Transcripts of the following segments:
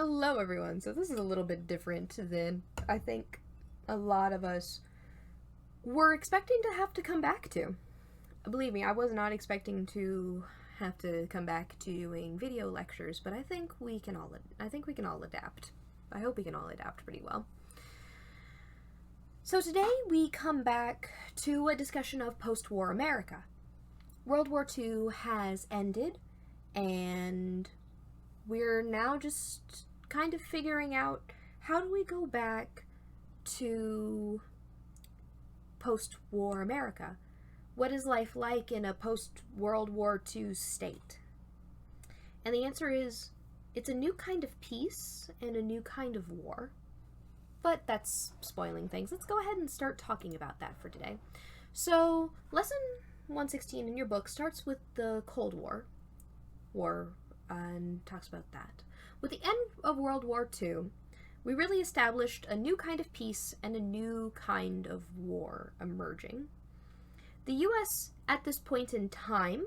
Hello, everyone. So, this is a little bit different than I think a lot of us were expecting to have to come back to. Believe me, I was not expecting to have to come back to doing video lectures, but I think we can all adapt. I hope we can all adapt pretty well. So, today we come back to a discussion of post-war America. World War II has ended, and we're now just kind of figuring out how do we go back to post-war America? What is life like in a post-World War II state? And the answer is, it's a new kind of peace and a new kind of war. But that's spoiling things. Let's go ahead and start talking about that for today. So, lesson 116 in your book starts with the Cold War. And talks about that. With the end of World War II, we really established a new kind of peace and a new kind of war emerging. The U.S. at this point in time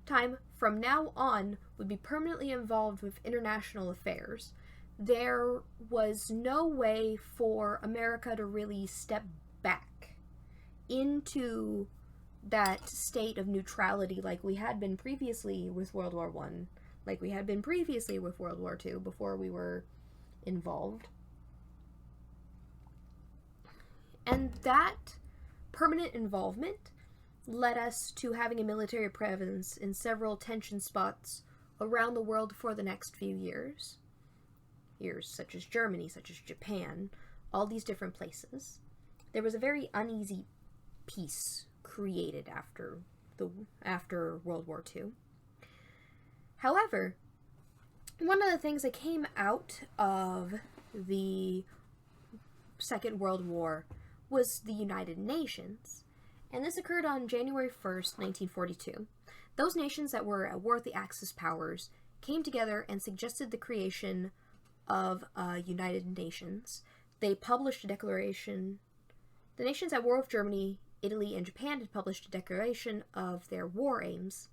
from now on would be permanently involved with international affairs. There was no way for America to really step back into that state of neutrality like we had been previously with World War I, like we had been previously with World War II before we were involved. And that permanent involvement led us to having a military presence in several tension spots around the world for the next few years. Years such as Germany, such as Japan, all these different places. There was a very uneasy peace created after World War II. However, one of the things that came out of the Second World War was the United Nations, and this occurred on January 1st, 1942. Those nations that were at war with the Axis powers came together and suggested the creation of United Nations. They published a declaration. The nations at war with Germany, Italy, and Japan had published a declaration of their war aims.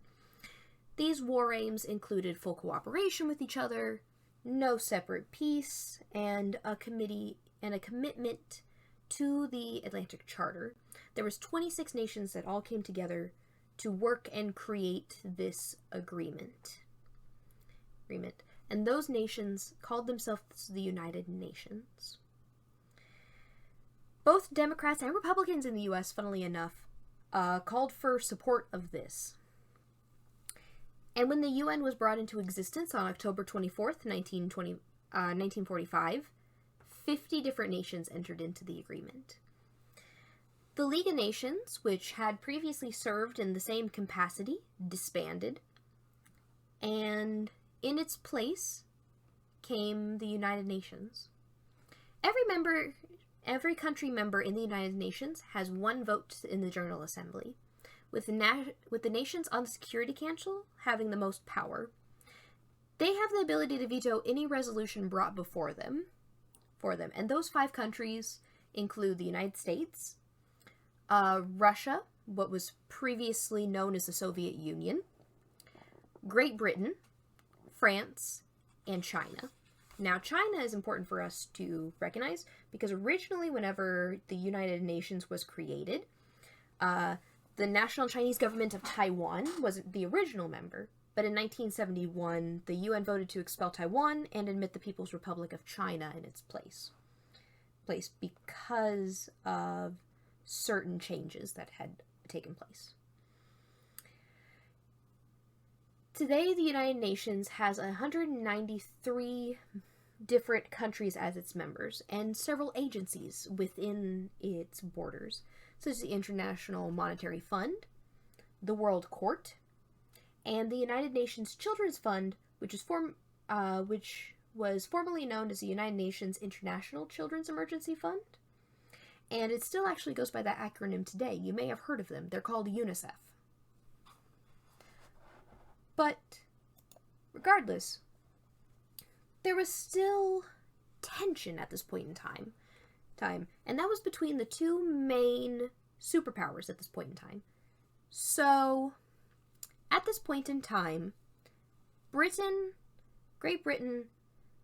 These war aims included full cooperation with each other, no separate peace, and a commitment to the Atlantic Charter. There was 26 nations that all came together to work and create this agreement. And those nations called themselves the United Nations. Both Democrats and Republicans in the U.S., funnily enough, called for support of this. And when the UN was brought into existence on October 24th, 1945, 50 different nations entered into the agreement. The League of Nations, which had previously served in the same capacity, disbanded, and in its place came the United Nations. Every country member in the United Nations has one vote in the General Assembly, with the nations on the Security Council having the most power. They have the ability to veto any resolution brought before them, and those 5 countries include the United States, Russia, what was previously known as the Soviet Union, Great Britain, France, and China. Now, China is important for us to recognize because originally, whenever the United Nations was created, the National Chinese Government of Taiwan was the original member, but in 1971, the UN voted to expel Taiwan and admit the People's Republic of China in its place because of certain changes that had taken place. Today, the United Nations has 193 different countries as its members and several agencies within its borders, such as the International Monetary Fund, the World Court, and the United Nations Children's Fund, which was formerly known as the United Nations International Children's Emergency Fund. And it still actually goes by that acronym today. You may have heard of them. They're called UNICEF. But regardless, there was still tension at this point in time, and that was between the 2 main superpowers at this point in time. So, at this point in time, Great Britain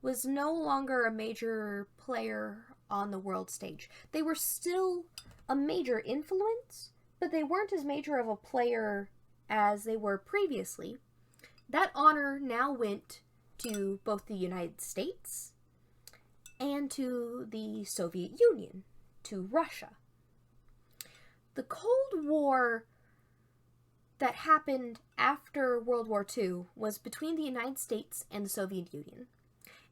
was no longer a major player on the world stage. They were still a major influence, but they weren't as major of a player as they were previously. That honor now went to both the United States and to the Soviet Union, to Russia. The Cold War that happened after World War II was between the United States and the Soviet Union.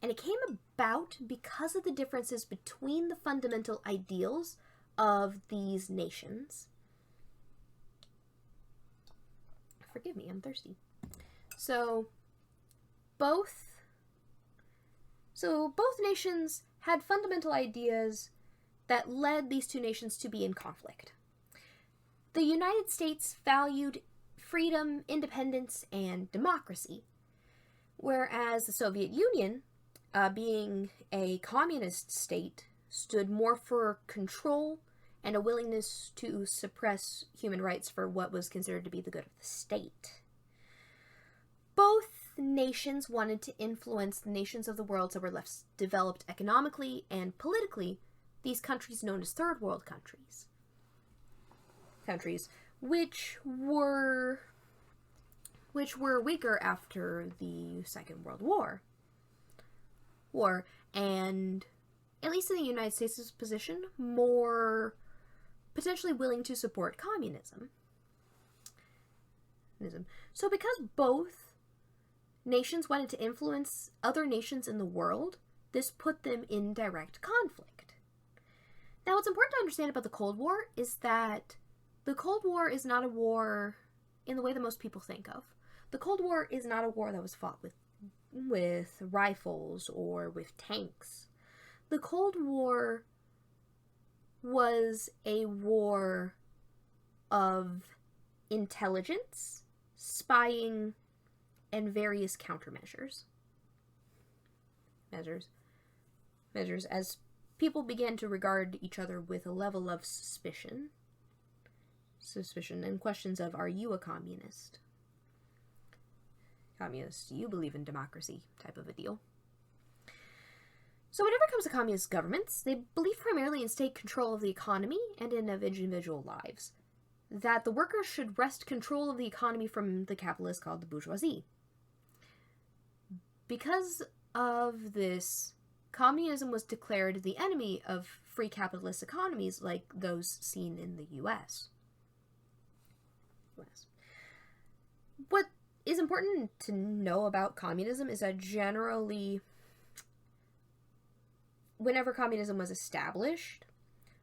And it came about because of the differences between the fundamental ideals of these nations. Forgive me, I'm thirsty. So both nations had fundamental ideas that led these two nations to be in conflict. The United States valued freedom, independence, and democracy, whereas the Soviet Union, being a communist state, stood more for control and a willingness to suppress human rights for what was considered to be the good of the state. Both nations wanted to influence the nations of the world that were less developed economically and politically, these countries known as third world countries. Which were weaker after the Second World War. And at least in the United States' position, more potentially willing to support communism. So because both nations wanted to influence other nations in the world, this put them in direct conflict. Now, what's important to understand about the Cold War is that the Cold War is not a war in the way that most people think of. The Cold War is not a war that was fought with rifles or with tanks. The Cold War was a war of intelligence, spying, and various countermeasures. Measures as people began to regard each other with a level of suspicion and questions of, are you a communist? Do you believe in democracy? Type of a deal. So whenever it comes to communist governments, they believe primarily in state control of the economy and in individual lives. That the workers should wrest control of the economy from the capitalists called the bourgeoisie. Because of this, communism was declared the enemy of free capitalist economies like those seen in the U.S. What is important to know about communism is that generally, whenever communism was established,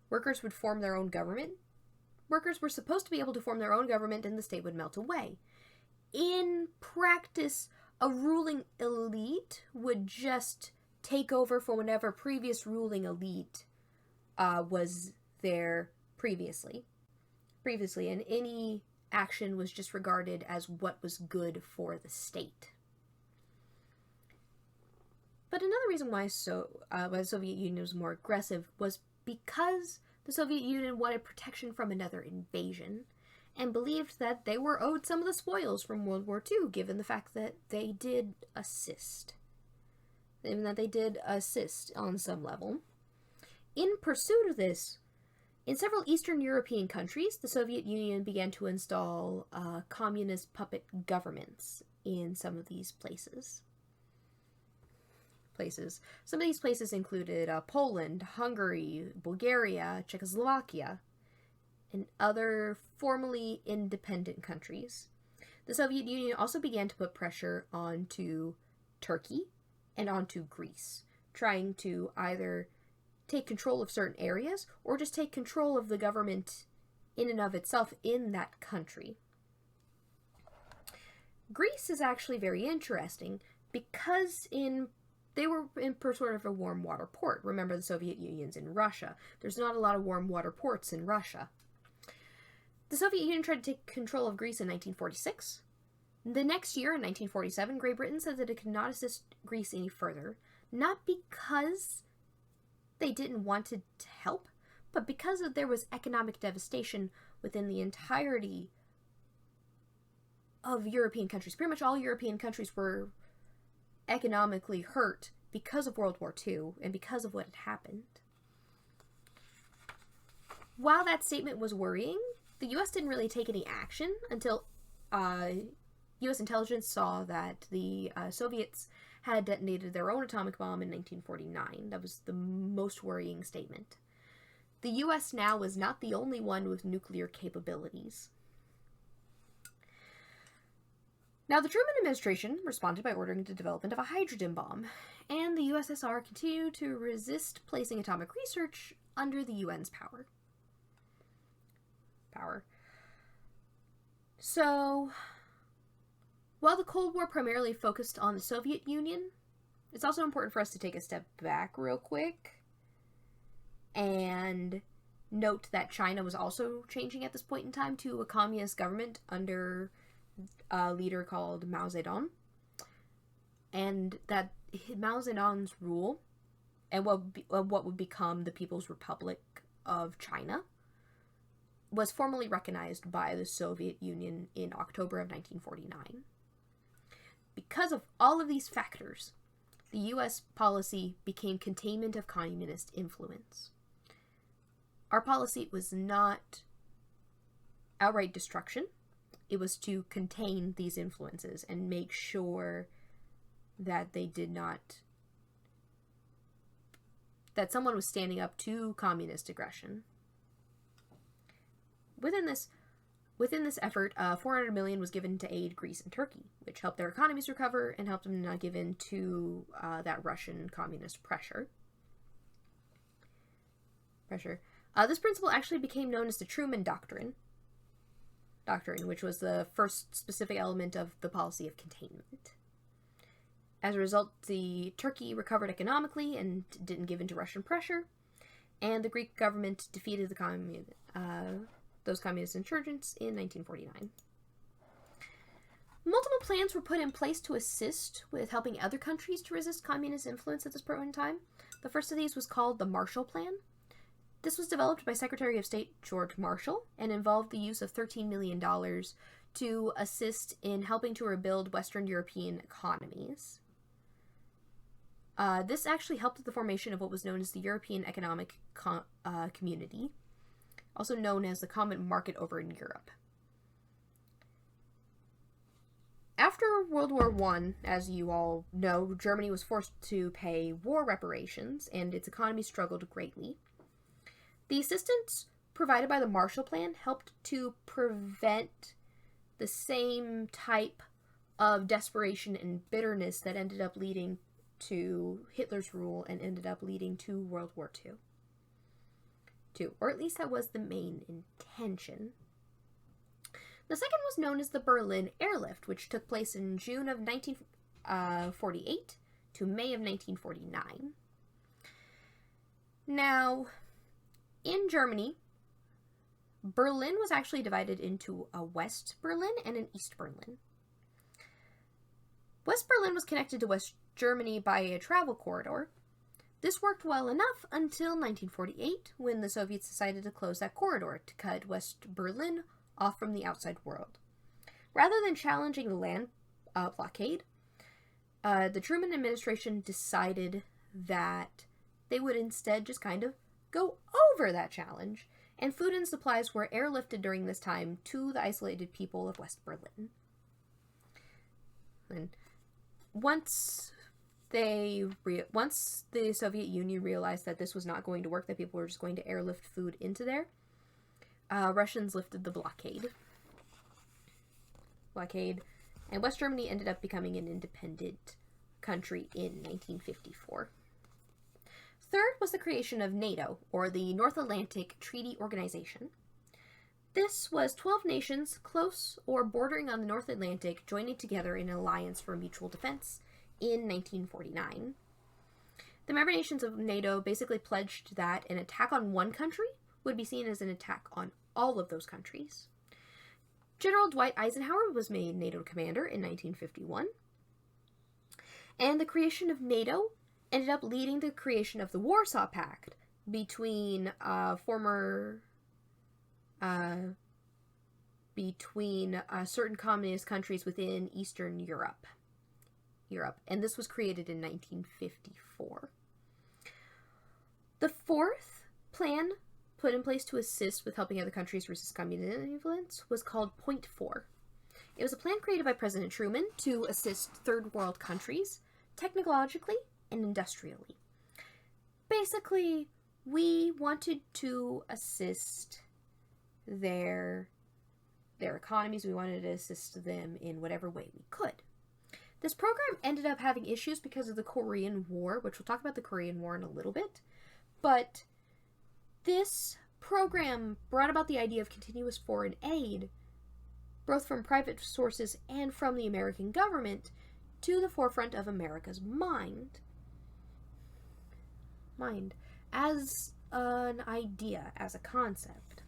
workers would form their own government. Workers were supposed to be able to form their own government and the state would melt away. In practice, a ruling elite would just take over for whenever previous ruling elite was there previously, and any action was just regarded as what was good for the state. But another reason why the Soviet Union was more aggressive was because the Soviet Union wanted protection from another invasion and believed that they were owed some of the spoils from World War II, given the fact that they did assist. On some level. In pursuit of this, in several Eastern European countries, the Soviet Union began to install communist puppet governments in some of these places. Some of these places included Poland, Hungary, Bulgaria, Czechoslovakia, and other formerly independent countries. The Soviet Union also began to put pressure onto Turkey and onto Greece, trying to either take control of certain areas or just take control of the government in and of itself in that country. Greece is actually very interesting because they were in sort of a warm water port. Remember, the Soviet Union's in Russia. There's not a lot of warm water ports in Russia. The Soviet Union tried to take control of Greece in 1946. The next year, in 1947, Great Britain said that it could not assist Greece any further, not because they didn't want to help, but because there was economic devastation within the entirety of European countries. Pretty much all European countries were economically hurt because of World War II and because of what had happened. While that statement was worrying, the U.S. didn't really take any action until U.S. intelligence saw that the Soviets had detonated their own atomic bomb in 1949. That was the most worrying statement. The U.S. now was not the only one with nuclear capabilities. Now, the Truman administration responded by ordering the development of a hydrogen bomb, and the USSR continued to resist placing atomic research under the UN's power. So, while the Cold War primarily focused on the Soviet Union, it's also important for us to take a step back real quick and note that China was also changing at this point in time to a communist government under a leader called Mao Zedong. And that Mao Zedong's rule and what would become the People's Republic of China was formally recognized by the Soviet Union in October of 1949. Because of all of these factors, the U.S. policy became containment of communist influence. Our policy was not outright destruction. It was to contain these influences and make sure that that someone was standing up to communist aggression. Within this effort, $400 million was given to aid Greece and Turkey, which helped their economies recover and helped them not give in to that Russian communist pressure. This principle actually became known as the Truman Doctrine, which was the first specific element of the policy of containment. As a result, Turkey recovered economically and didn't give in to Russian pressure, and the Greek government defeated those communist insurgents in 1949. Multiple plans were put in place to assist with helping other countries to resist communist influence at this point in time. The first of these was called the Marshall Plan. This was developed by Secretary of State George Marshall and involved the use of $13 million to assist in helping to rebuild Western European economies. This actually helped with the formation of what was known as the European Economic Community, also known as the Common Market over in Europe. After World War I, as you all know, Germany was forced to pay war reparations, and its economy struggled greatly. The assistance provided by the Marshall Plan helped to prevent the same type of desperation and bitterness that ended up leading to Hitler's rule and ended up leading to World War II. Or at least that was the main intention. The second was known as the Berlin Airlift, which took place in June of 1948 to May of 1949. Now, in Germany, Berlin was actually divided into a West Berlin and an East Berlin. West Berlin was connected to West Germany by a travel corridor. This worked well enough until 1948, when the Soviets decided to close that corridor to cut West Berlin off from the outside world. Rather than challenging the land blockade, the Truman administration decided that they would instead just kind of go over that challenge, and food and supplies were airlifted during this time to the isolated people of West Berlin. And once the Soviet Union realized that this was not going to work, that people were just going to airlift food into there, Russians lifted the blockade, and West Germany ended up becoming an independent country in 1954. Third was the creation of NATO, or the North Atlantic Treaty Organization. This was 12 nations close or bordering on the North Atlantic joining together in an alliance for mutual defense in 1949. The member nations of NATO basically pledged that an attack on one country would be seen as an attack on all of those countries. General Dwight Eisenhower was made NATO commander in 1951, and the creation of NATO ended up leading the creation of the Warsaw Pact between certain communist countries within Eastern Europe. Europe, and this was created in 1954. The fourth plan put in place to assist with helping other countries resist communist influence was called Point 4. It was a plan created by President Truman to assist third world countries technologically and industrially. Basically, we wanted to assist their economies. We wanted to assist them in whatever way we could. This program ended up having issues because of the Korean War, which we'll talk about the Korean War in a little bit. But this program brought about the idea of continuous foreign aid, both from private sources and from the American government, to the forefront of America's mind as an idea, as a concept.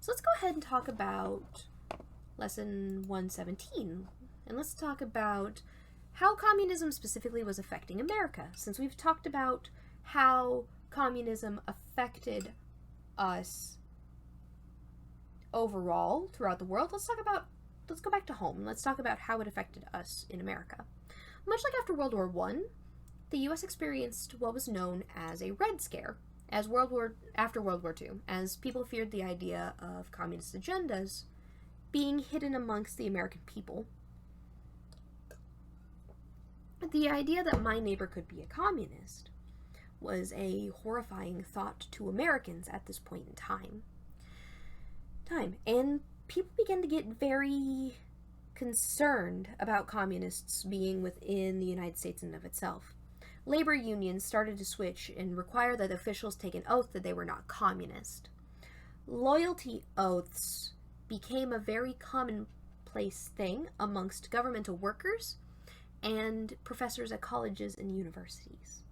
So let's go ahead and talk about Lesson 117, and let's talk about how communism specifically was affecting America. Since we've talked about how communism affected us overall throughout the world, let's go back to home. Let's talk about how it affected us in America. Much like after World War I, the U.S. experienced what was known as a Red Scare after World War II, as people feared the idea of communist agendas being hidden amongst the American people. The idea that my neighbor could be a communist was a horrifying thought to Americans at this point in time. And people began to get very concerned about communists being within the United States in and of itself. Labor unions started to switch and require that officials take an oath that they were not communist. Loyalty oaths became a very commonplace thing amongst governmental workers and professors at colleges and universities.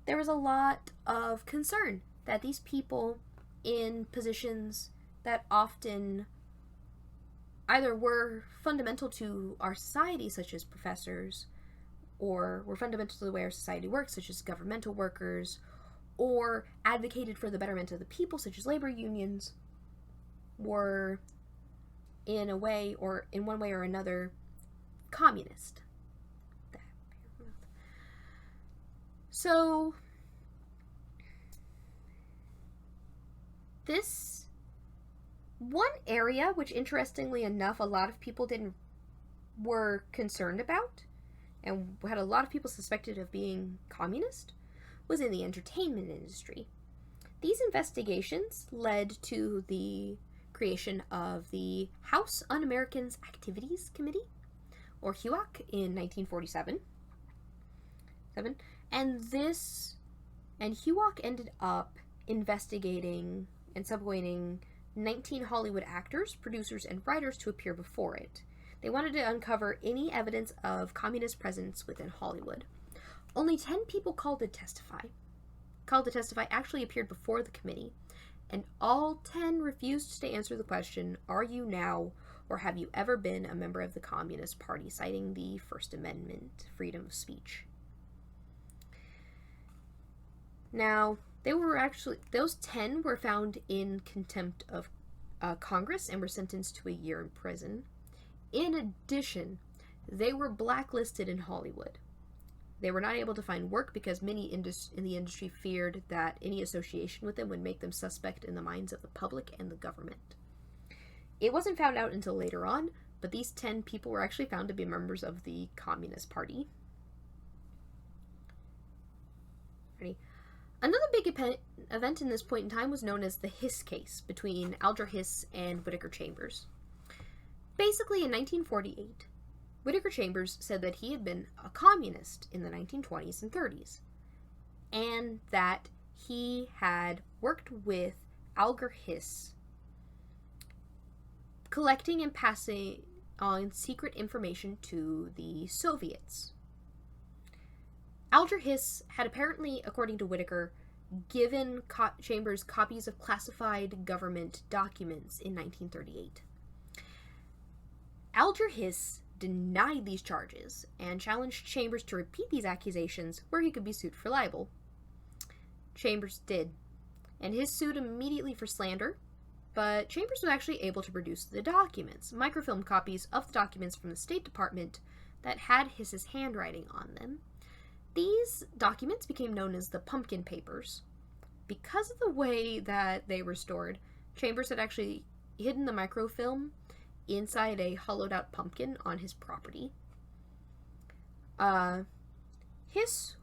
There was a lot of concern that these people in positions that often either were fundamental to our society, such as professors, or were fundamental to the way our society works, such as governmental workers, or advocated for the betterment of the people, such as labor unions, were in a way, or in one way or another, communist. So, this one area, which interestingly enough, a lot of people were concerned about, and had a lot of people suspected of being communist, was in the entertainment industry. These investigations led to the creation of the House Un-Americans Activities Committee, or HUAC, in 1947. And HUAC ended up investigating and subpoenaing 19 Hollywood actors, producers, and writers to appear before it. They wanted to uncover any evidence of communist presence within Hollywood. Only 10 people called to testify actually appeared before the committee, and all 10 refused to answer the question, "Are you now, or have you ever been, a member of the Communist Party?" citing the First Amendment, freedom of speech. Now, those 10 were found in contempt of Congress and were sentenced to a year in prison. In addition, they were blacklisted in Hollywood. They were not able to find work because many in the industry feared that any association with them would make them suspect in the minds of the public and the government. It wasn't found out until later on, but these 10 people were actually found to be members of the Communist Party. Ready? Another big event in this point in time was known as the Hiss case between Alger Hiss and Whittaker Chambers. Basically, in 1948, Whittaker Chambers said that he had been a communist in the 1920s and 30s, and that he had worked with Alger Hiss, collecting and passing on secret information to the Soviets. Alger Hiss had apparently, according to Whittaker, given Chambers copies of classified government documents in 1938. Alger Hiss denied these charges and challenged Chambers to repeat these accusations where he could be sued for libel. Chambers did, and Hiss sued immediately for slander, but Chambers was actually able to produce the documents, microfilm copies of the documents from the State Department that had Hiss's handwriting on them. These documents became known as the Pumpkin Papers. Because of the way that they were stored, Chambers had actually hidden the microfilm inside a hollowed-out pumpkin on his property. Hiss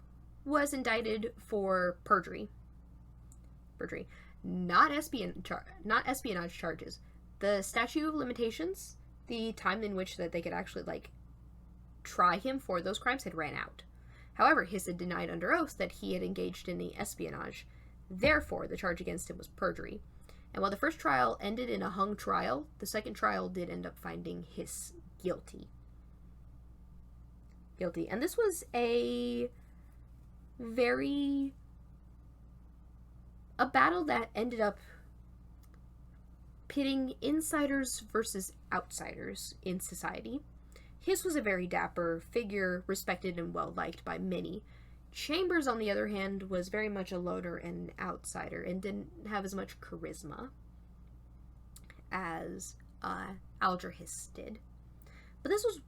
was indicted for perjury. Not espionage charges. The statute of limitations, the time in which that they could actually, try him for those crimes had ran out. However, Hiss had denied under oath that he had engaged in the espionage. Therefore, the charge against him was perjury. And while the first trial ended in a hung trial, the second trial did end up finding Hiss guilty. And this was a battle that ended up pitting insiders versus outsiders in society. Hiss was a very dapper figure, respected and well-liked by many. Chambers, on the other hand, was very much a loner and an outsider and didn't have as much charisma as Alger Hiss did. But this was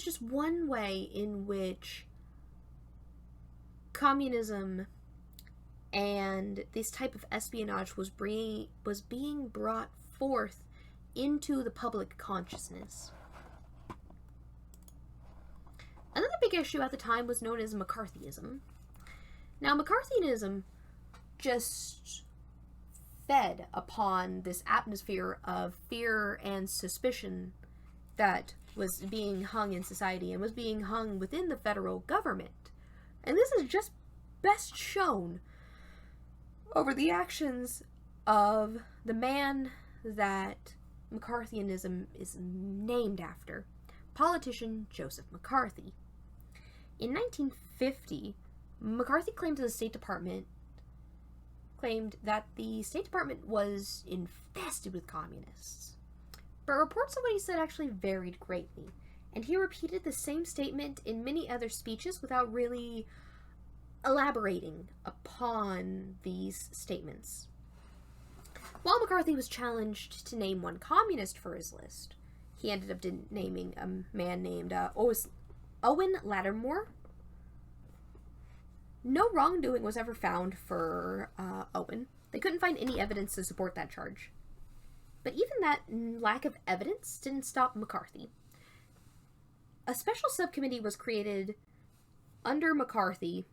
just one way in which communism and this type of espionage was being brought forth into the public consciousness. Another big issue at the time was known as McCarthyism. Now, McCarthyism just fed upon this atmosphere of fear and suspicion that was being hung in society and was being hung within the federal government. And this is just best shown over the actions of the man that McCarthyism is named after, politician Joseph McCarthy. In 1950, McCarthy claimed that the State Department was infested with communists. But reports of what he said actually varied greatly, and he repeated the same statement in many other speeches without really elaborating upon these statements. While McCarthy was challenged to name one communist for his list, he ended up naming a man named Owen Lattimore. No wrongdoing was ever found for Owen. They couldn't find any evidence to support that charge. But even that lack of evidence didn't stop McCarthy. A special subcommittee was created under McCarthy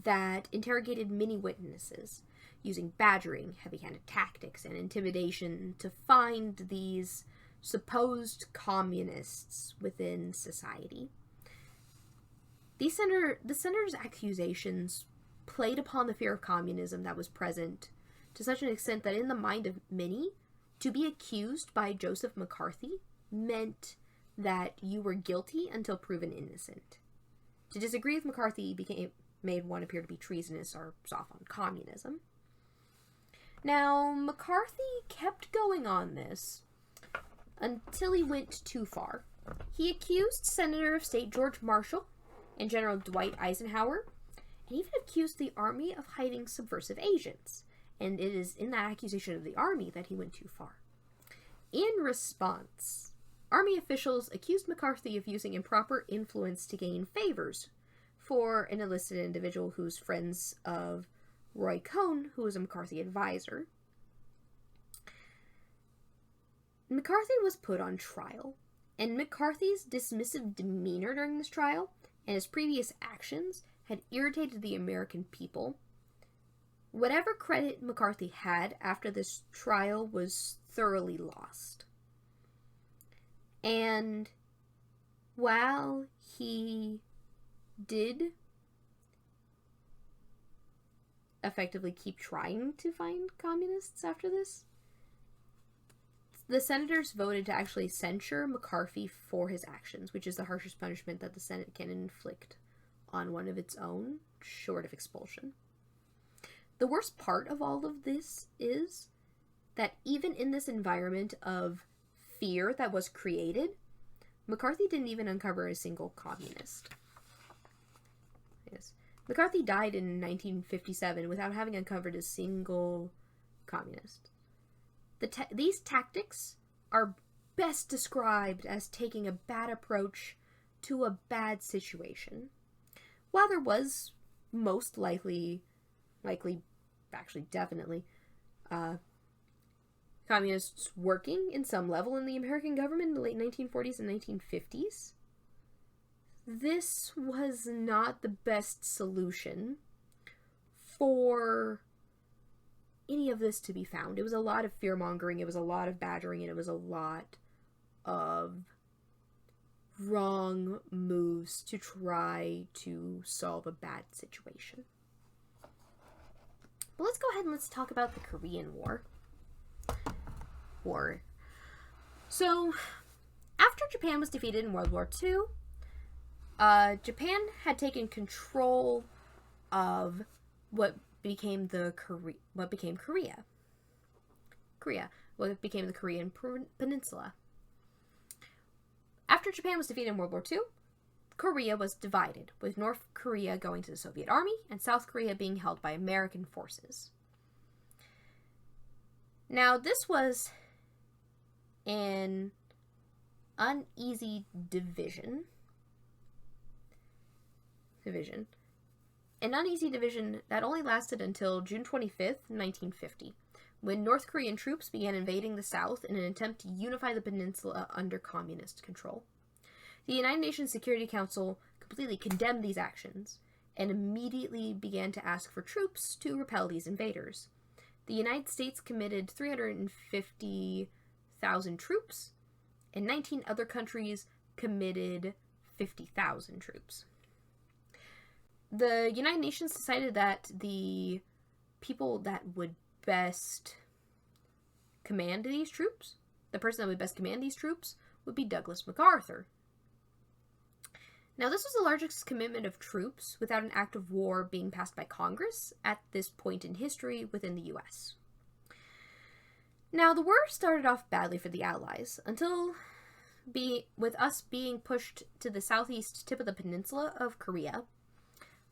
that interrogated many witnesses, using badgering, heavy-handed tactics, and intimidation to find these supposed communists within society. The senator's accusations played upon the fear of communism that was present to such an extent that in the mind of many, to be accused by Joseph McCarthy meant that you were guilty until proven innocent. To disagree with McCarthy made one appear to be treasonous or soft on communism. Now, McCarthy kept going on this until he went too far. He accused Senator of State George Marshall and General Dwight Eisenhower, and even accused the Army of hiding subversive agents. And it is in that accusation of the Army that he went too far. In response, Army officials accused McCarthy of using improper influence to gain favors for an enlisted individual who's friends of Roy Cohn, who was a McCarthy advisor. McCarthy was put on trial, and McCarthy's dismissive demeanor during this trial and his previous actions had irritated the American people. Whatever credit McCarthy had after this trial was thoroughly lost. And while he did effectively keep trying to find communists after this, the senators voted to actually censure McCarthy for his actions, which is the harshest punishment that the Senate can inflict on one of its own, short of expulsion. The worst part of all of this is that even in this environment of fear that was created, McCarthy didn't even uncover a single communist. Yes. McCarthy died in 1957 without having uncovered a single communist. These tactics are best described as taking a bad approach to a bad situation. While there was most likely, actually definitely, communists working in some level in the American government in the late 1940s and 1950s, this was not the best solution for any of this to be found. It was a lot of fear-mongering, it was a lot of badgering, and it was a lot of wrong moves to try to solve a bad situation. But let's go ahead and let's talk about the Korean War. So, after Japan was defeated in World War II, Japan had taken control of what became Korea. What became the Korean Peninsula. After Japan was defeated in World War II, Korea was divided, with North Korea going to the Soviet Army and South Korea being held by American forces. Now, this was an uneasy division. An uneasy division that only lasted until June 25th, 1950, when North Korean troops began invading the South in an attempt to unify the peninsula under communist control. The United Nations Security Council completely condemned these actions and immediately began to ask for troops to repel these invaders. The United States committed 350,000 troops, and 19 other countries committed 50,000 troops. The United Nations decided that the people that would best command these troops, the person that would best command these troops, would be Douglas MacArthur. Now, this was the largest commitment of troops without an act of war being passed by Congress at this point in history within the U.S. Now, the war started off badly for the Allies, with us being pushed to the southeast tip of the peninsula of Korea,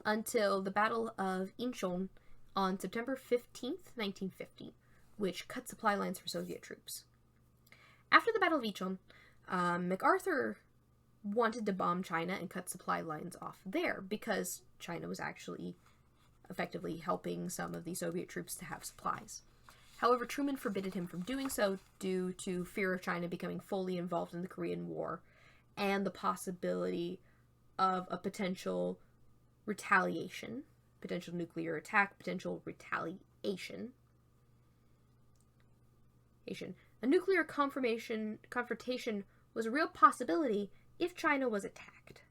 until the Battle of Incheon on September 15th, 1950, which cut supply lines for Soviet troops. After the Battle of Incheon, MacArthur wanted to bomb China and cut supply lines off there because China was actually effectively helping some of the Soviet troops to have supplies. However, Truman forbade him from doing so due to fear of China becoming fully involved in the Korean War and the possibility of a potential retaliation, potential nuclear attack, potential retaliation. A nuclear confrontation was a real possibility if China was attacked.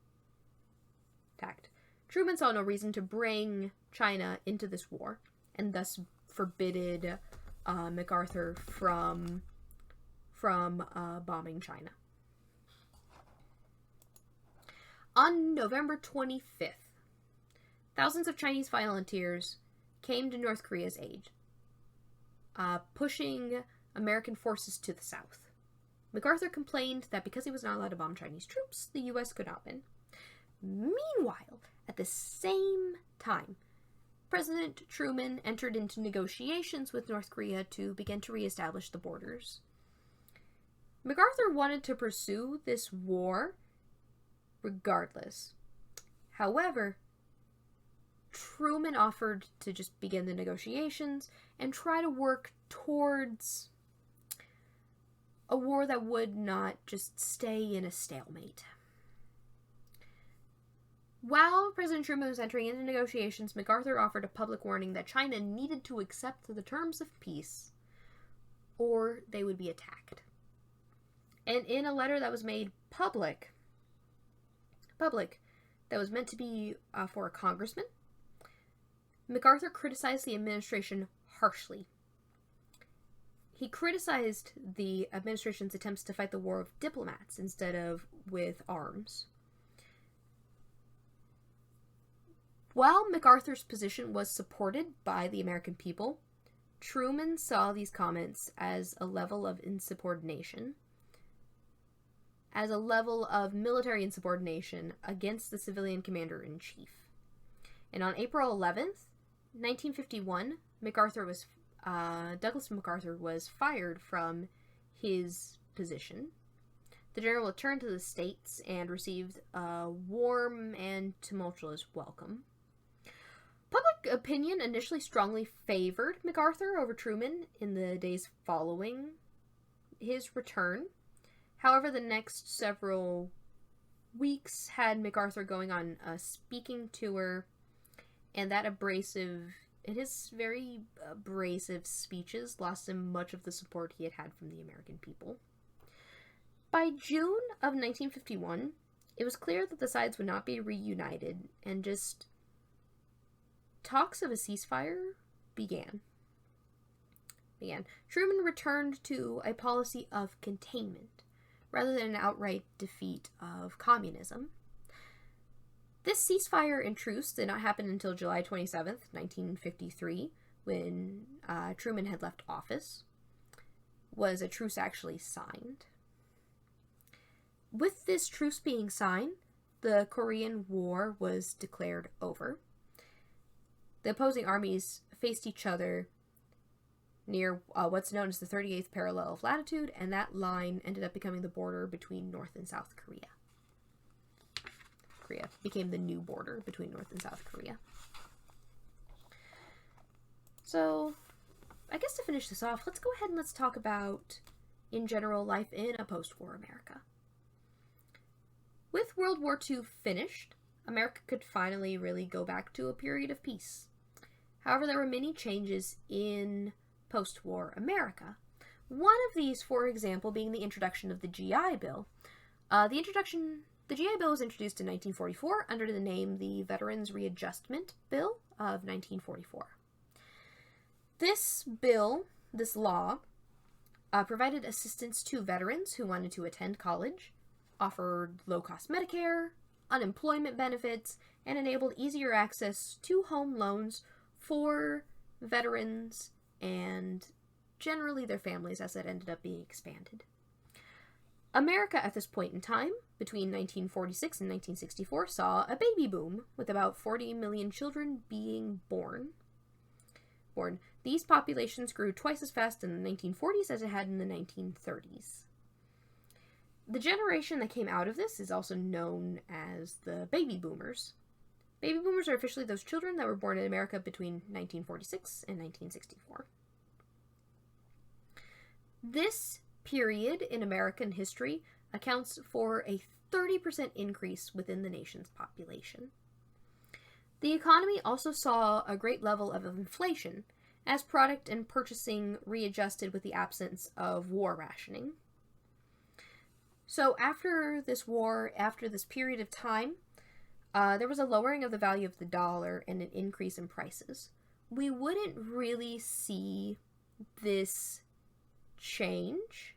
Truman saw no reason to bring China into this war, and thus forbade MacArthur from bombing China. On November 25th, thousands of Chinese volunteers came to North Korea's aid, pushing American forces to the south. MacArthur complained that because he was not allowed to bomb Chinese troops, the U.S. could not win. Meanwhile, at the same time, President Truman entered into negotiations with North Korea to begin to reestablish the borders. MacArthur wanted to pursue this war regardless. However, Truman offered to just begin the negotiations and try to work towards a war that would not just stay in a stalemate. While President Truman was entering into negotiations, MacArthur offered a public warning that China needed to accept the terms of peace or they would be attacked. And in a letter that was made public, that was meant to be for a congressman, MacArthur criticized the administration harshly. He criticized the administration's attempts to fight the war with diplomats instead of with arms. While MacArthur's position was supported by the American people, Truman saw these comments as a level of insubordination, as a level of military insubordination against the civilian commander-in-chief. And on April 11th, 1951, Douglas MacArthur was fired from his position The general returned to the States and received a warm and tumultuous welcome. Public opinion initially strongly favored MacArthur over Truman in the days following his return. However, the next several weeks had MacArthur going on a speaking tour, and his very abrasive speeches lost him much of the support he had had from the American people. By June of 1951, it was clear that the sides would not be reunited, and just talks of a ceasefire began. Truman returned to a policy of containment, rather than an outright defeat of communism. This ceasefire and truce did not happen until July 27th, 1953, when Truman had left office. Was a truce actually signed? With this truce being signed, the Korean War was declared over. The opposing armies faced each other near what's known as the 38th parallel of latitude, and that line ended up becoming the border between North and South Korea. Korea became the new border between North and South Korea. So, I guess to finish this off, let's go ahead and let's talk about, in general, life in a post-war America. With World War II finished, America could finally really go back to a period of peace. However, there were many changes in post-war America. One of these, for example, being the introduction of the GI Bill. The GI Bill was introduced in 1944 under the name the Veterans Readjustment Bill of 1944. This law, provided assistance to veterans who wanted to attend college, offered low-cost Medicare, unemployment benefits, and enabled easier access to home loans for veterans and generally their families, as it ended up being expanded. America at this point in time, between 1946 and 1964, saw a baby boom, with about 40 million children being born. These populations grew twice as fast in the 1940s as it had in the 1930s. The generation that came out of this is also known as the baby boomers. Baby boomers are officially those children that were born in America between 1946 and 1964. This period in American history accounts for a 30% increase within the nation's population. The economy also saw a great level of inflation as product and purchasing readjusted with the absence of war rationing. So after this period of time, there was a lowering of the value of the dollar and an increase in prices. We wouldn't really see this change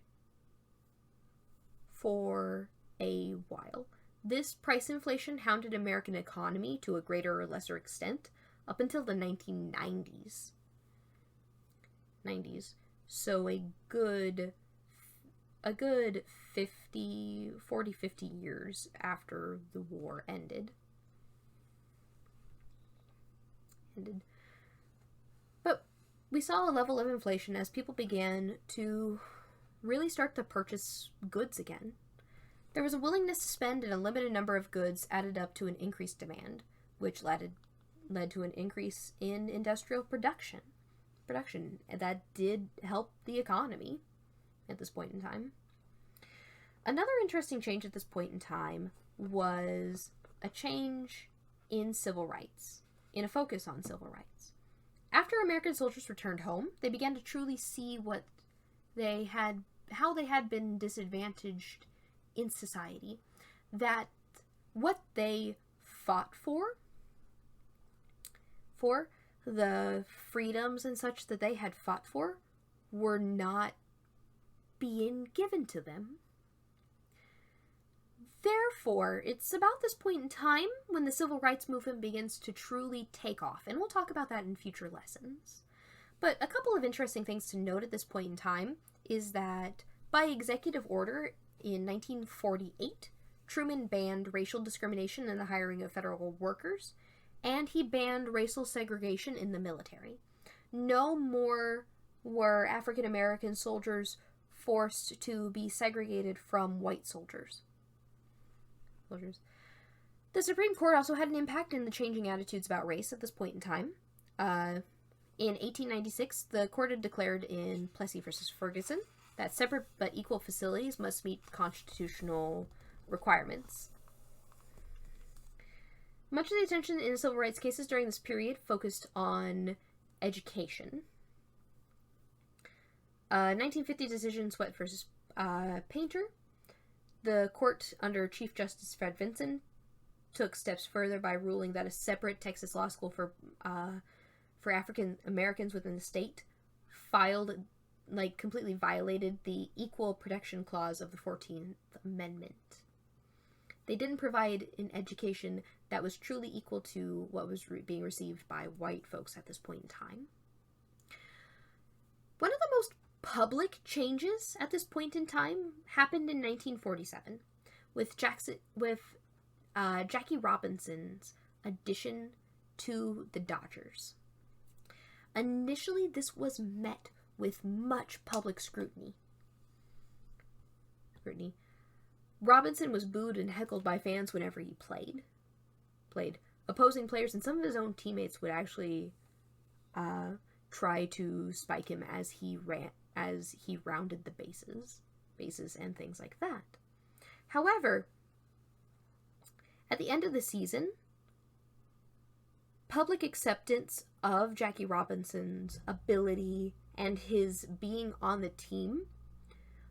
for a while. This price inflation hounded American economy to a greater or lesser extent up until the 1990s. So a good 50 years after the war ended. But we saw a level of inflation as people began to really start to purchase goods again. There was a willingness to spend, and a limited number of goods added up to an increased demand, which led to an increase in industrial production. That did help the economy at this point in time. Another interesting change at this point in time was a change in civil rights, in a focus on civil rights. After American soldiers returned home, they began to truly see how they had been disadvantaged in society, that what they fought for the freedoms and such that they had fought for, were not being given to them. Therefore, it's about this point in time when the civil rights movement begins to truly take off, and we'll talk about that in future lessons. But a couple of interesting things to note at this point in time is that by executive order in 1948, Truman banned racial discrimination in the hiring of federal workers, and he banned racial segregation in the military. No more were African American soldiers forced to be segregated from white soldiers. The Supreme Court also had an impact in the changing attitudes about race at this point in time. In 1896, the court had declared in Plessy v. Ferguson that separate but equal facilities must meet constitutional requirements. Much of the attention in civil rights cases during this period focused on education. 1950 decision Sweatt v. Painter. The court, under Chief Justice Fred Vinson, took steps further by ruling that a separate Texas law school for African Americans within the state completely violated the Equal Protection Clause of the 14th Amendment. They didn't provide an education that was truly equal to what was being received by white folks at this point in time. One of the most public changes at this point in time happened in 1947 with Jackie Robinson's addition to the Dodgers. Initially, this was met with much public scrutiny. Robinson was booed and heckled by fans whenever he played. Opposing players and some of his own teammates would actually try to spike him as he rounded the bases and things like that. However, at the end of the season, public acceptance of Jackie Robinson's ability and his being on the team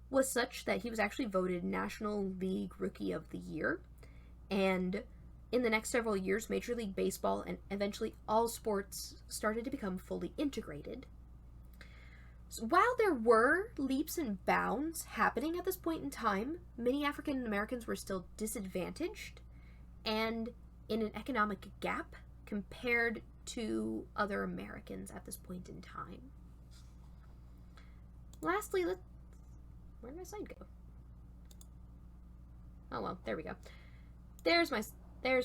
was such that he was actually voted National League Rookie of the Year. And in the next several years, Major League Baseball and eventually all sports started to become fully integrated. So while there were leaps and bounds happening at this point in time, many African Americans were still disadvantaged and in an economic gap compared to other Americans at this point in time. Lastly, where did my slide go? Oh well, there we go. There's my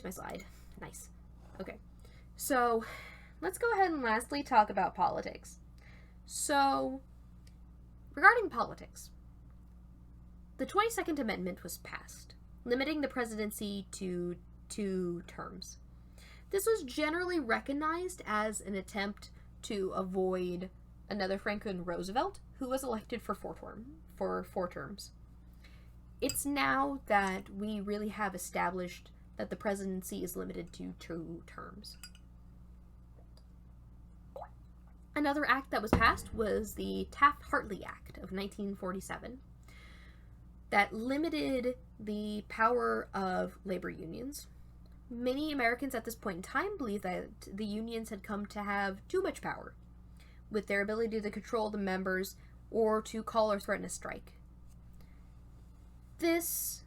slide. Nice. Okay. So, let's go ahead and lastly talk about politics. So, regarding politics, the 22nd Amendment was passed, limiting the presidency to 2 terms. This was generally recognized as an attempt to avoid another Franklin Roosevelt, who was elected for 4 terms. It's now that we really have established that the presidency is limited to 2 terms. Another act that was passed was the Taft-Hartley Act of 1947 that limited the power of labor unions. Many Americans at this point in time believe that the unions had come to have too much power, with their ability to control the members or to call or threaten a strike. This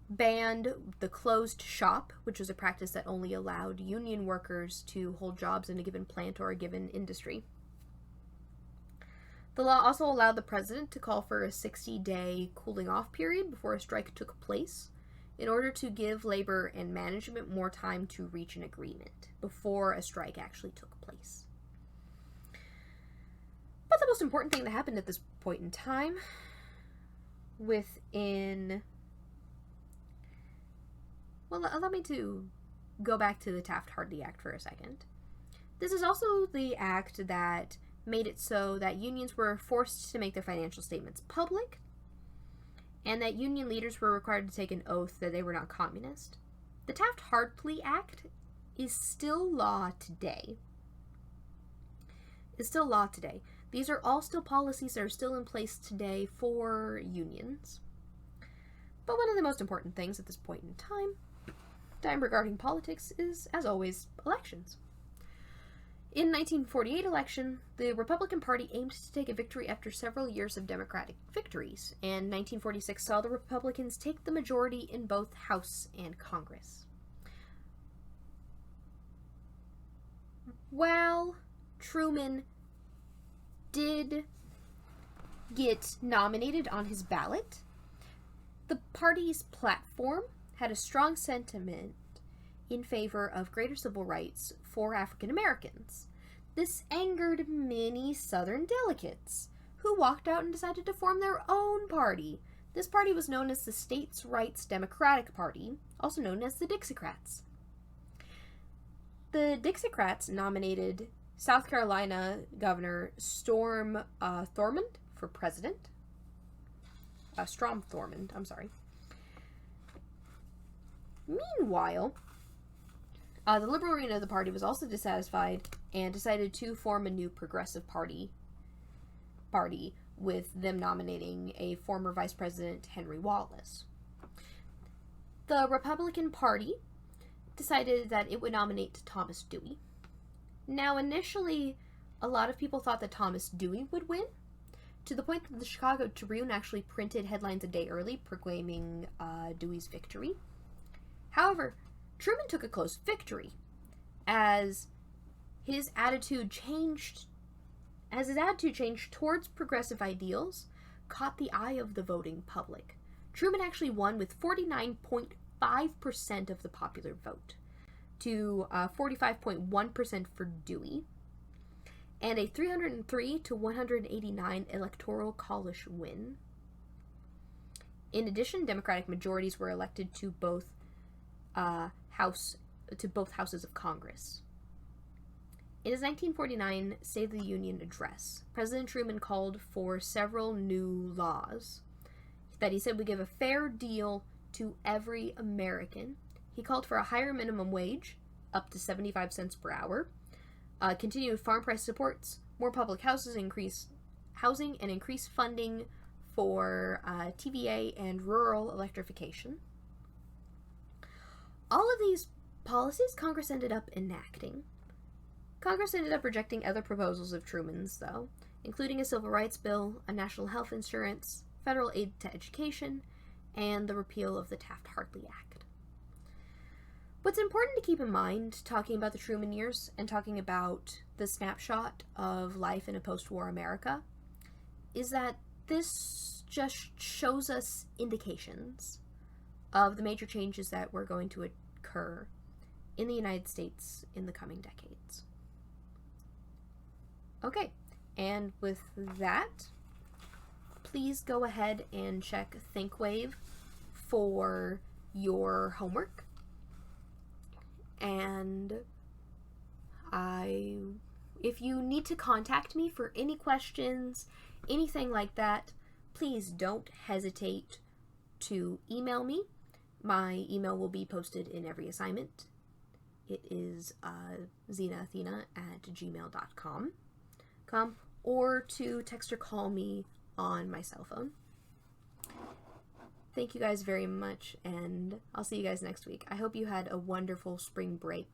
banned the closed shop, which was a practice that only allowed union workers to hold jobs in a given plant or a given industry. The law also allowed the president to call for a 60-day cooling-off period before a strike took place, in order to give labor and management more time to reach an agreement before a strike actually took place. But the most important thing that happened at this point in time, allow me to go back to the Taft-Hartley Act for a second. This is also the act that made it so that unions were forced to make their financial statements public, and that union leaders were required to take an oath that they were not communist. The Taft-Hartley Act is still law today. These are all still policies that are still in place today for unions. But one of the most important things at this point in time regarding politics is, as always, elections. In 1948 election, the Republican Party aimed to take a victory after several years of Democratic victories, and 1946 saw the Republicans take the majority in both House and Congress. While Truman did get nominated on his ballot, the party's platform had a strong sentiment in favor of greater civil rights for African Americans. This angered many Southern delegates who walked out and decided to form their own party. This party was known as the States' Rights Democratic Party, also known as the Dixiecrats. The Dixiecrats nominated South Carolina Governor Strom Thurmond for president. Strom Thurmond, I'm sorry. Meanwhile, the liberal wing of the party was also dissatisfied and decided to form a new progressive party with them nominating a former Vice President, Henry Wallace. The Republican Party decided that it would nominate Thomas Dewey. Now, initially, a lot of people thought that Thomas Dewey would win, to the point that the Chicago Tribune actually printed headlines a day early proclaiming Dewey's victory. However, Truman took a close victory as his attitude changed towards progressive ideals caught the eye of the voting public. Truman actually won with 49.5% of the popular vote to 45.1% for Dewey, and a 303 to 189 electoral college win. In addition, Democratic majorities were elected to both houses of Congress. In his 1949 State of the Union address, President Truman called for several new laws that he said would give a fair deal to every American. He called for a higher minimum wage, up to 75 cents per hour, continued farm price supports, more public houses, increased housing, and increased funding for TVA and rural electrification. All of these policies Congress ended up enacting. Congress ended up rejecting other proposals of Truman's, though, including a civil rights bill, a national health insurance, federal aid to education, and the repeal of the Taft-Hartley Act. What's important to keep in mind, talking about the Truman years and talking about the snapshot of life in a post-war America, is that this just shows us indications of the major changes that were going to occur in the United States in the coming decades. Okay, and with that, please go ahead and check ThinkWave for your homework. And if you need to contact me for any questions, anything like that, please don't hesitate to email me. My email will be posted in every assignment. It is zinaathena@gmail.com. Or to text or call me on my cell phone. Thank you guys very much, and I'll see you guys next week. I hope you had a wonderful spring break.